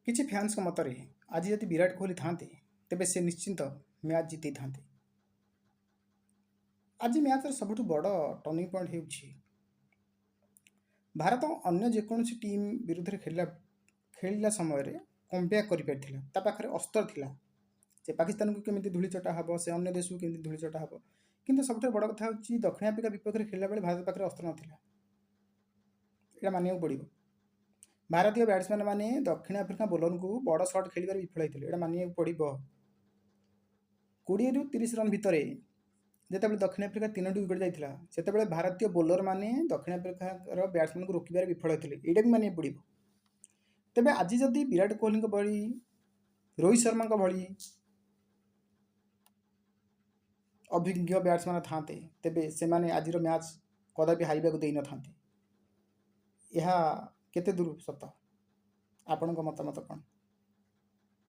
କିଛି ଫ୍ୟାନ୍ସଙ୍କ ମତରେ ଆଜି ଯଦି ବିରାଟ କୋହଲି ଥାନ୍ତେ ତେବେ ସେ ନିଶ୍ଚିନ୍ତ ମ୍ୟାଚ୍ ଜିତେଇଥାନ୍ତେ। ଆଜି ମ୍ୟାଚ୍ର ସବୁଠୁ ବଡ଼ ଟର୍ଣ୍ଣିଂ ପଏଣ୍ଟ ହେଉଛି ଭାରତ ଅନ୍ୟ ଯେକୌଣସି ଟିମ୍ ବିରୁଦ୍ଧରେ ଖେଳିଲା ସମୟରେ କମ୍ବ୍ୟାକ୍ କରିପାରିଥିଲା। ତା ପାଖରେ ଅସ୍ତ୍ର ଥିଲା, ସେ ପାକିସ୍ତାନକୁ କେମିତି ଧୂଳିଚଟା ହେବ, ସେ ଅନ୍ୟ ଦେଶକୁ କେମିତି ଧୂଳିଚଟା ହେବ। କିନ୍ତୁ ସବୁଠାରୁ ବଡ଼ କଥା ହେଉଛି ଦକ୍ଷିଣ ଆଫ୍ରିକା ବିପକ୍ଷରେ ଖେଳିଲା ବେଳେ ଭାରତ ପାଖରେ ଅସ୍ତ୍ର ନଥିଲା। ଏଇଟା ମାନିବାକୁ ପଡ଼ିବ। ଭାରତୀୟ ବ୍ୟାଟ୍ସମ୍ୟାନ୍ ମାନେ ଦକ୍ଷିଣ ଆଫ୍ରିକା ବୋଲରଙ୍କୁ ବଡ଼ ସଟ୍ ଖେଳିବାରେ ବିଫଳ ହୋଇଥିଲେ, ଏଇଟା ମାନିବାକୁ ପଡ଼ିବ। 20ରୁ 30 ରନ୍ ଭିତରେ ଯେତେବେଳେ ଦକ୍ଷିଣ ଆଫ୍ରିକା 3ଟି ୱିକେଟ୍ ଯାଇଥିଲା, ସେତେବେଳେ ଭାରତୀୟ ବୋଲର ମାନେ ଦକ୍ଷିଣ ଆଫ୍ରିକାର ବ୍ୟାଟ୍ସମ୍ୟାନକୁ ରୋକିବାରେ ବିଫଳ ହୋଇଥିଲେ, ଏଇଟା ବି ମାନିବାକୁ ପଡ଼ିବ। ତେବେ ଆଜି ଯଦି ବିରାଟ କୋହଲିଙ୍କ ଭଳି, ରୋହିତ ଶର୍ମାଙ୍କ ଭଳି ଅଭିଜ୍ଞ ବ୍ୟାଟ୍ସମ୍ୟାନ୍ ଥାନ୍ତେ, ତେବେ ସେମାନେ ଆଜିର ମ୍ୟାଚ୍ କଦାପି ହାରିବାକୁ ଦେଇନଥାନ୍ତେ। ଏହା କେତେ ଦୂର ସତ? ଆପଣଙ୍କ ମତାମତ କ'ଣ?